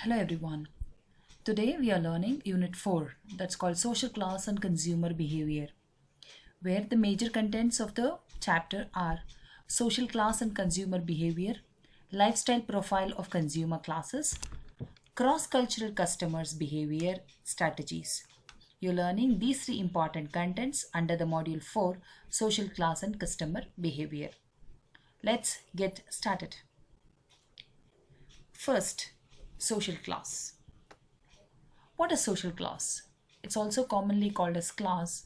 Hello everyone. Today we are learning Unit 4, that's called Social Class and Consumer Behavior, where the major contents of the chapter are Social Class and Consumer Behavior, Lifestyle Profile of Consumer Classes, Cross-Cultural Customers Behavior Strategies. You're learning these three important contents under the Module 4, Social Class and Customer Behavior. Let's get started. First, social class. What is social class? It's also commonly called as class,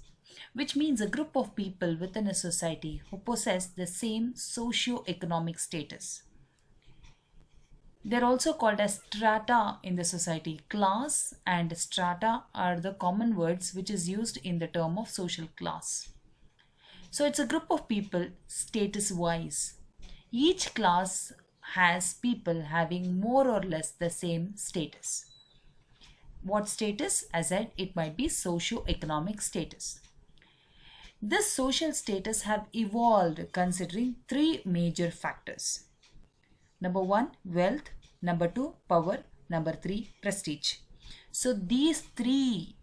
which means a group of people within a society who possess the same socio-economic status. They're also called as strata in the society. Class and strata are the common words which is used in the term of social class. So it's a group of people status-wise. Each class has people having more or less the same status. What status? As I said, it might be socio-economic status. This social status have evolved considering three major factors. Number one, wealth. Number two, power. Number three, prestige. So these three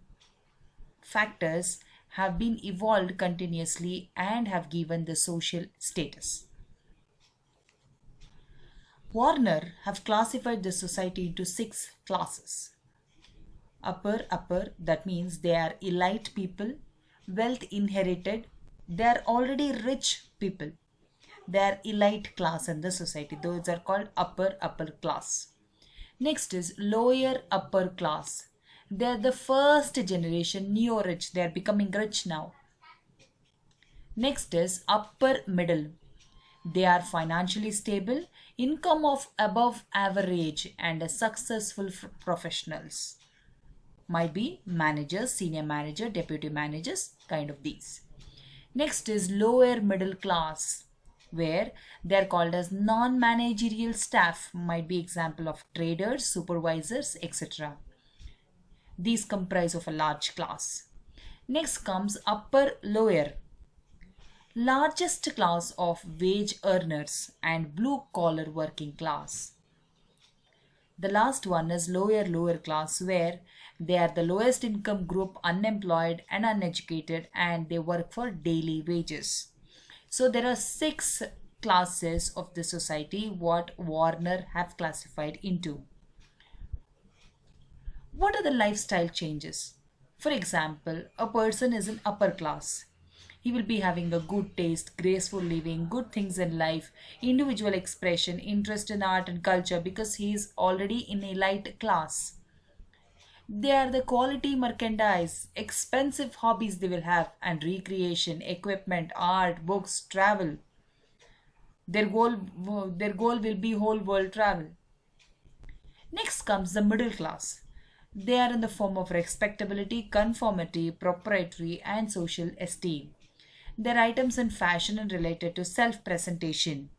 factors have been evolved continuously and have given the social status. Warner have classified the society into 6 classes. Upper, that means they are elite people, wealth inherited, they are already rich people. They are elite class in the society. Those are called upper class. Next is lower upper class. They are the first generation neo-rich. They are becoming rich now. Next is upper middle. They are financially stable, income of above average and successful professionals. Might be managers, senior manager, deputy managers, kind of these. Next is lower middle class, where they are called as non-managerial staff, might be example of traders, supervisors, etc. These comprise of a large class. Next comes upper lower. Largest class of wage earners and blue collar working class. The last one is lower class, where they are the lowest income group, unemployed and uneducated, and they work for daily wages. So there are 6 classes of the society what Warner have classified into. What are the lifestyle changes? For example, a person is in upper class. He will be having a good taste, graceful living, good things in life, individual expression, interest in art and culture because he is already in elite class. They are the quality merchandise, expensive hobbies they will have, and recreation, equipment, art, books, travel. Their goal will be whole world travel. Next comes the middle class. They are in the form of respectability, conformity, proprietary and social esteem. Their items in fashion and related to self-presentation.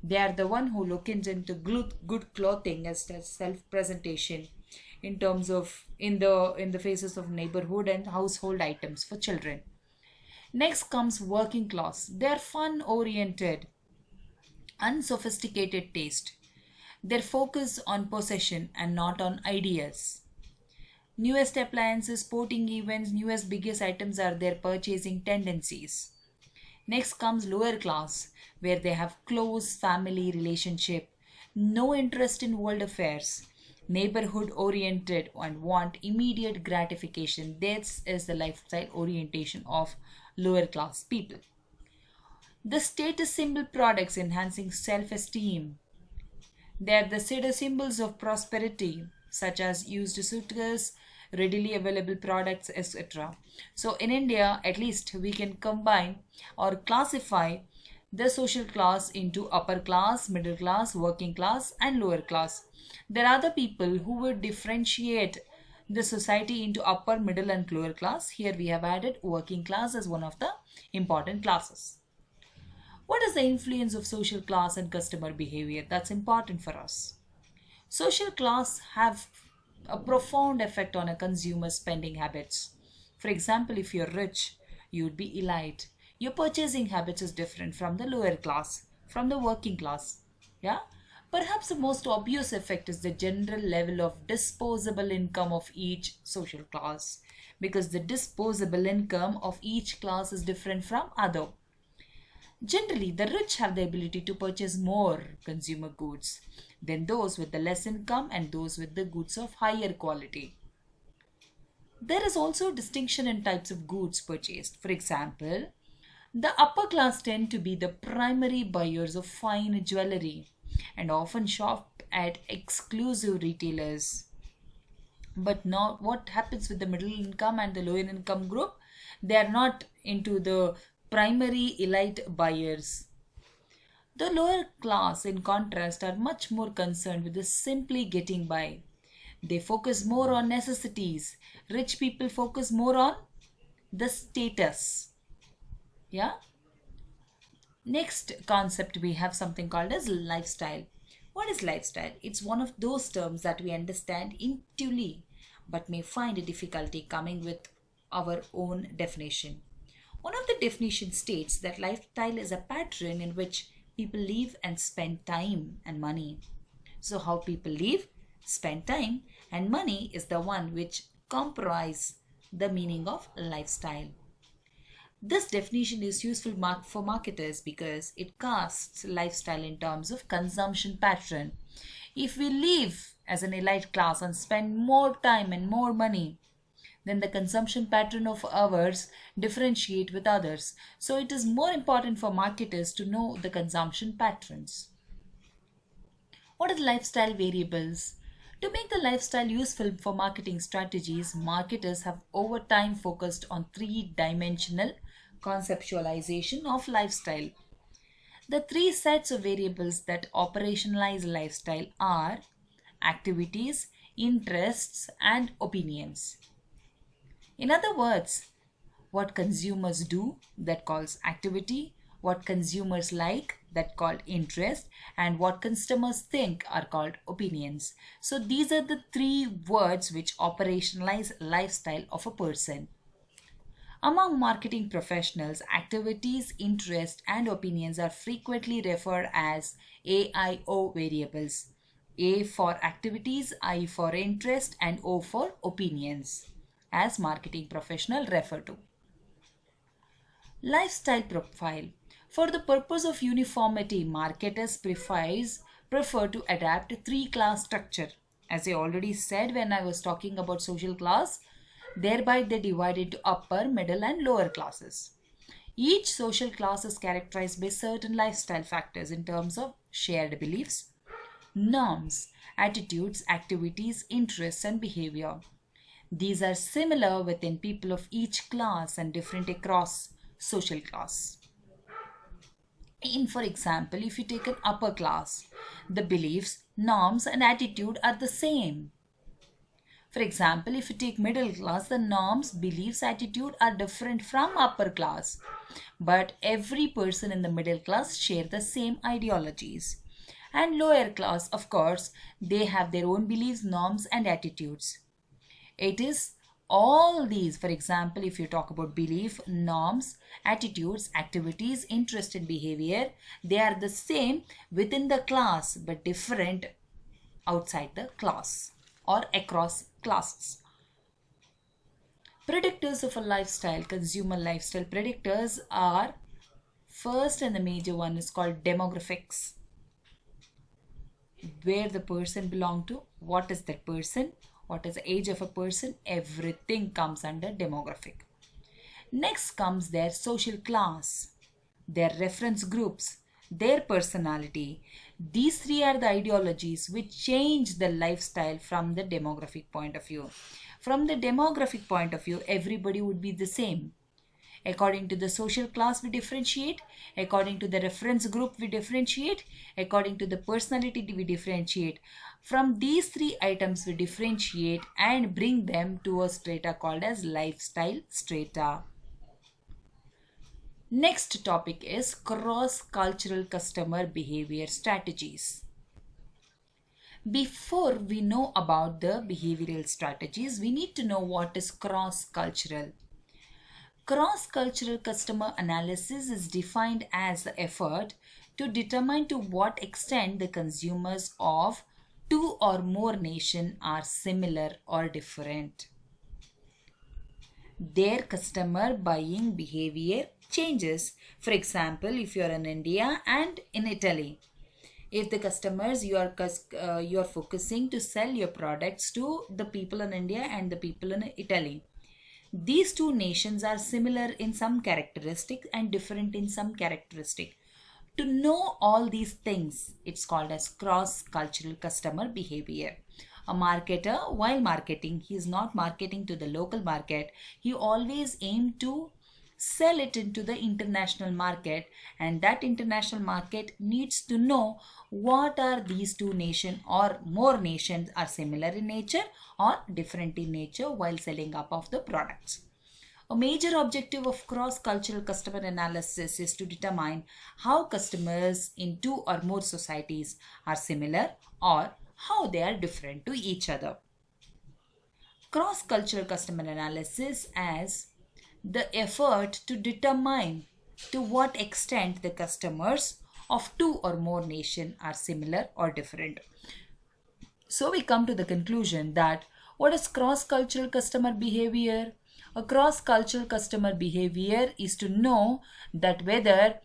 They are the one who look into good clothing as self-presentation in terms of in the faces of neighborhood and household items for children. Next comes working class. They are fun-oriented, unsophisticated taste. Their focus on possession and not on ideas. Newest appliances, sporting events, newest biggest items are their purchasing tendencies. Next comes lower class, where they have close family relationship, no interest in world affairs, neighborhood oriented and want immediate gratification. This is the lifestyle orientation of lower class people. The status symbol products enhancing self-esteem. They are the status symbols of prosperity, such as used suitcase, readily available products, etc. So in India, at least we can combine or classify the social class into upper class, middle class, working class and lower class. There are other people who would differentiate the society into upper, middle and lower class. Here we have added working class as one of the important classes. What is the influence of social class and customer behavior? That's important for us. Social class have a profound effect on a consumer's spending habits. For example, if you're rich, you would be elite. Your purchasing habits is different from the lower class, from the working class. Yeah. Perhaps the most obvious effect is the general level of disposable income of each social class, because the disposable income of each class is different from other. Generally, the rich have the ability to purchase more consumer goods than those with the less income and those with the goods of higher quality. There is also a distinction in types of goods purchased. For example, the upper class tend to be the primary buyers of fine jewelry and often shop at exclusive retailers. But not what happens with the middle income and the lower income group? They are not into the primary elite buyers. The lower class, in contrast, are much more concerned with the simply getting by. They focus more on necessities. Rich people focus more on the status. Yeah. Next concept, we have something called as lifestyle. What is lifestyle? It's one of those terms that we understand intuitively but may find a difficulty coming with our own definition. One of the definitions states that lifestyle is a pattern in which people live and spend time and money. So how people live, spend time and money is the one which comprise the meaning of lifestyle. This definition is useful for marketers because it casts lifestyle in terms of consumption pattern. If we live as an elite class and spend more time and more money, then the consumption pattern of ours differentiate with others. So it is more important for marketers to know the consumption patterns. What are the lifestyle variables? To make the lifestyle useful for marketing strategies, marketers have over time focused on three-dimensional conceptualization of lifestyle. The three sets of variables that operationalize lifestyle are activities, interests, and opinions. In other words, what consumers do, that calls activity, what consumers like, that called interest, and what customers think are called opinions. So these are the three words which operationalize lifestyle of a person. Among marketing professionals, activities, interest, and opinions are frequently referred as AIO variables. A for activities, I for interest, and O for opinions, as marketing professionals refer to. Lifestyle profile. For the purpose of uniformity, marketers prefer to adapt a three-class structure. As I already said when I was talking about social class, thereby they divide into upper, middle, and lower classes. Each social class is characterized by certain lifestyle factors in terms of shared beliefs, norms, attitudes, activities, interests, and behavior. These are similar within people of each class and different across social class. For example, if you take an upper class, the beliefs, norms, and attitude are the same. For example, if you take middle class, the norms, beliefs, attitude are different from upper class. But every person in the middle class share the same ideologies. And lower class, of course, they have their own beliefs, norms, and attitudes. It is all these, for example, if you talk about belief, norms, attitudes, activities, interest, and behavior, they are the same within the class but different outside the class or across classes. Predictors of a lifestyle, consumer lifestyle predictors are first, and the major one is called demographics. Where the person belong to, what is that person, what is the age of a person, everything comes under demographic. Next comes their social class, their reference groups, their personality. These three are the ideologies which change the lifestyle from the demographic point of view. From the demographic point of view, everybody would be the same. According to the social class, we differentiate. According to the reference group, we differentiate. According to the personality, we differentiate. From these three items, we differentiate and bring them to a strata called as lifestyle strata. Next topic is cross-cultural customer behavior strategies. Before we know about the behavioral strategies, we need to know what is cross-cultural. Cross-cultural customer analysis is defined as the effort to determine to what extent the consumers of two or more nations are similar or different. Their customer buying behavior changes. For example, if you are in India and in Italy, if the customers you are focusing to sell your products to the people in India and the people in Italy, these two nations are similar in some characteristic and different in some characteristic. To know all these things, it's called as cross-cultural customer behavior. A marketer, while marketing, he is not marketing to the local market. He always aims to sell it into the international market, and that international market needs to know what are these two nations or more nations are similar in nature or different in nature while selling up of the products. A major objective of cross-cultural customer analysis is to determine how customers in two or more societies are similar or how they are different to each other. Cross-cultural customer analysis as the effort to determine to what extent the customers of two or more nations are similar or different. So we come to the conclusion that what is cross-cultural customer behavior? A cross-cultural customer behavior is to know that whether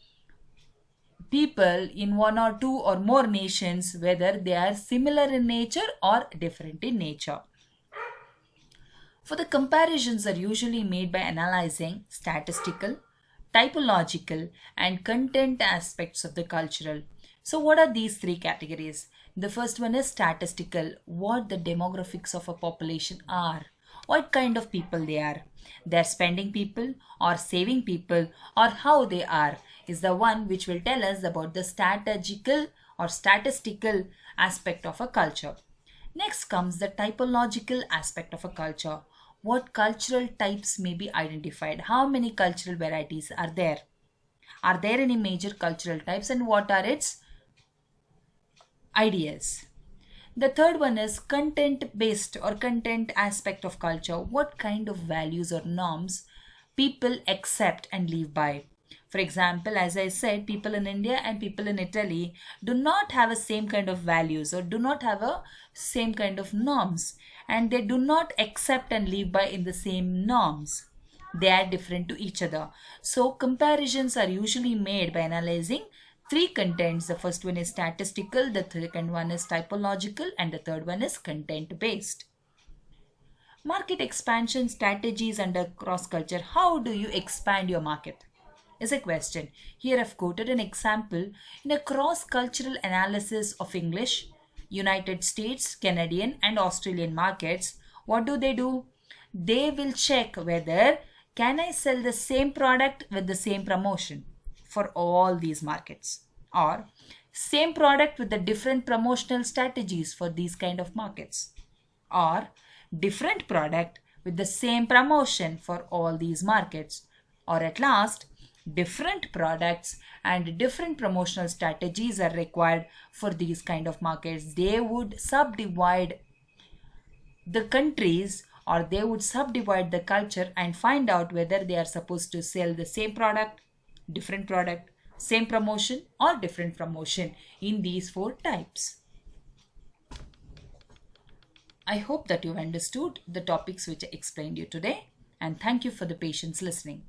people in one or two or more nations, whether they are similar in nature or different in nature. For the comparisons are usually made by analyzing statistical, typological, and content aspects of the cultural. So what are these three categories? The first one is statistical, what the demographics of a population are, what kind of people they are. They're spending people or saving people or how they are is the one which will tell us about the statistical or statistical aspect of a culture. Next comes the typological aspect of a culture. What cultural types may be identified? How many cultural varieties are there? Are there any major cultural types and what are its ideas? The third one is content-based or content aspect of culture. What kind of values or norms people accept and live by? For example, as I said, people in India and people in Italy do not have the same kind of values or do not have a same kind of norms, and they do not accept and live by in the same norms. They are different to each other. So comparisons are usually made by analyzing three contents. The first one is statistical, the second one is typological, and the third one is content-based. Market expansion strategies under cross-culture. How do you expand your market? Is a question. Here I've quoted an example in a cross-cultural analysis of English, United States, Canadian and Australian markets. What do? They will check whether can I sell the same product with the same promotion for all these markets, or same product with the different promotional strategies for these kind of markets, or different product with the same promotion for all these markets, or at last different products and different promotional strategies are required for these kind of markets. They would subdivide the countries or they would subdivide the culture and find out whether they are supposed to sell the same product, different product, same promotion or different promotion in these four types. I hope that you've understood the topics which I explained you today, and thank you for the patience listening.